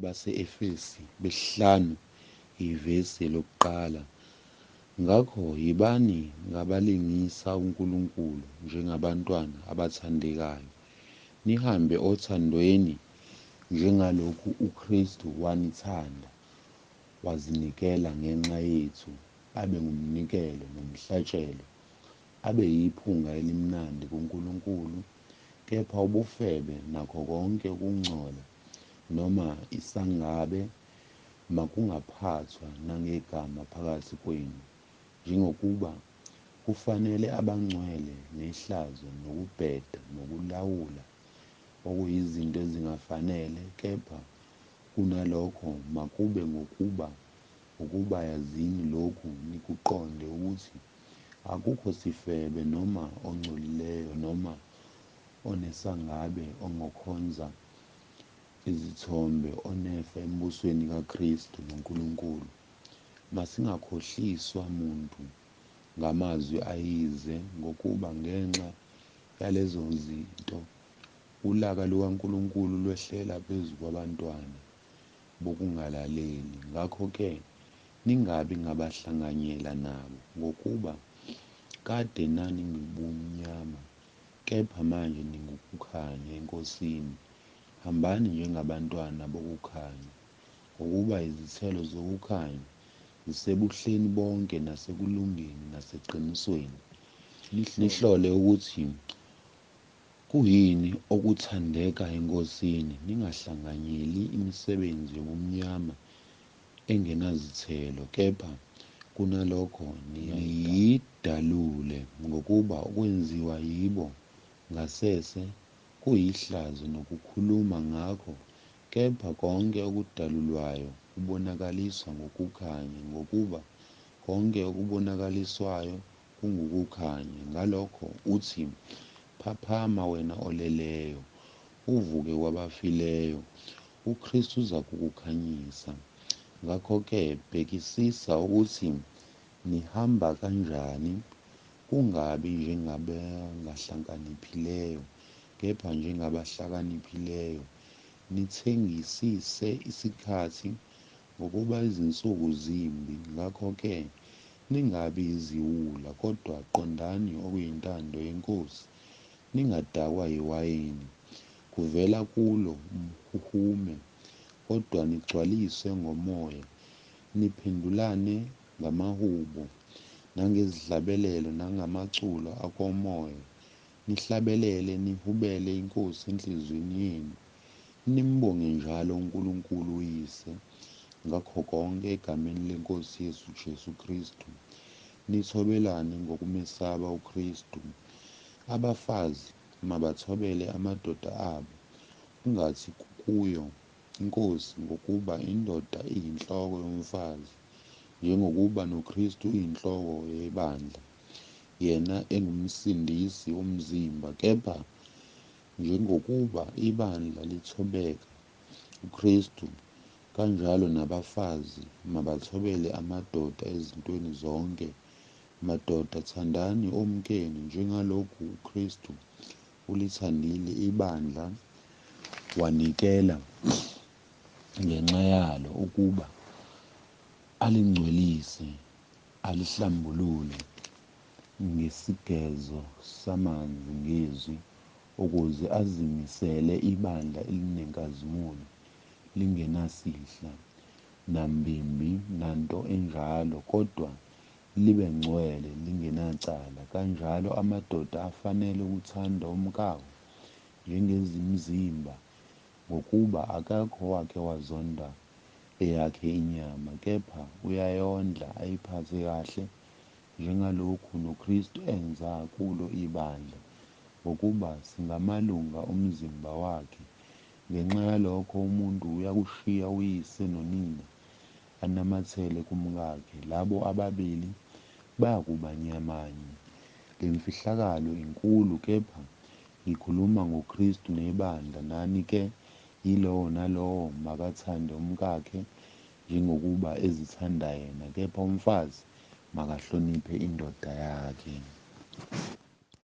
base-Efesi 5 ivesi 1. Ngakho yibani ngabalingisa uNkulunkulu njengabantwana abathandekayo, nihambe othandweni njengalokhu uKristu wanithanda wazinikela ngenxa yethu abe ngumnikelo nomhlatshelo, abe yiphunga elimnandi kuNkulunkulu. Kepha ubufebe nakho konke ukungcola noma isangabe makungaphathwa nangegama phakathi kwenu, njengokuba kufanele abangcwele, nehlazo, nokubheda, nokulawula, okuyizinto ezingafanele. Kepha kunalokho makube ngokuba yazini lokhu, nikuqonde ukuthi akukho sifebe noma ongcolileyo noma onesangabe ongakhonza izithombe onefa embusweni kaKristu noNkulunkulu. Masingakhohliswa muntu ngamazwi ayize, ngokuba ngenxa yalezo zinto ulaka lukaNkulunkulu lwehlela phezu kwabantwana bokungalaleli. Ngakho-ke ningabi ngabahlanganyela nabo, ngokuba kade nangibumnyama, kepha manje ningukukhanya eNkosini. Hambani njengabantwana bokukhanya, ngokuba izithelo zokukhanya zisebuhleni bonke nasekulungeni naseqinisweni. Nihlole ukuthi kuyini okuthandeka eNkosini, ningahlanganyeli imisebenzi yobumnyama engenazithelo, kepha kunalokho niyidalule, ngokuba ukwenziwa yibo ngasese kuyihlazo nokukhuluma ngakho. Kepha konke okudalulwayo kubonakaliswa ngokukhanya, ngokuba konke okubonakaliswayo kungukukhanya. Ngalokho uthi, phaphama wena oleleyo, uvuke kwabafileyo, uKristu uza kukukhanyisa. Ngakho-ke bhekisisa ukuthi nihamba kanjani, kungabi njengabangahlakaniphileyo, kepha njengabahlakaniphileyo, nithengisise isikhathi, ngokuba izinsuku zimbi. Ngakho-ke ningabi yiziwula, kodwa qondani okuyintando yeNkosi. Ningadakwa yiwayini, kuvela kulo umhuhume, kodwa nigcwaliswe ngoMoya. Niphendulane ngamahubo, nangezihlabelelo, nangamaculo akomoya. Nihlabelele, nihubele iNkosi enhliziyweni yenu. Nimbonge njalo uNkulunkulu uYise ngakho konke egameni leNkosi yethu Jesu Kristu. Nithobelane ngokumesaba uKristu. Abafazi mabathobele amadoda abo, kungathi kuyo iNkosi, ngokuba indoda iyinhloko yomfazi, njengokuba noKristu uyinhloko yebandla, yena engumsindisi womzimba. Kepha njengokuba ibandla lithobeka uKristu, kanjalo nabafazi mabathobele amadoda ezintweni zonke. Madoda, thandani omkenu njengalokhu uKristu ulithandile ibandla, wanikela ngenxa yalo, ukuba alingcwelise, alihlambulule ngesigezo samanzi ngezwi, ukuze azimisele ibandla elinenkazimulo, lingenasihla, nambimbi, nanto enjalo, kodwa libe ngcwele, lingenacala. Kanjalo amadoda afanele ukuthanda omkawo njengezimzimba, ngokuba akekho owake wazonda eyakhe inyama, kepha uyayondla ayiphathe kahle, njengalokhu noKristu enza kulo ibandla, ngokuba singamalunga omzimba wakhe. Ngenxa yalokho umuntu uyakushiya uyise nonina, anamathele kumkakhe, labo ababili bayakuba nyamanye. Le mfihlakalo inkulu, kepha ngikhuluma ngoKristu nebandla. Nani-ke yilowo nalowo makathande umkakhe njengokuba ezithanda yena, kepha umfazi makahloniphe indoda yakhe.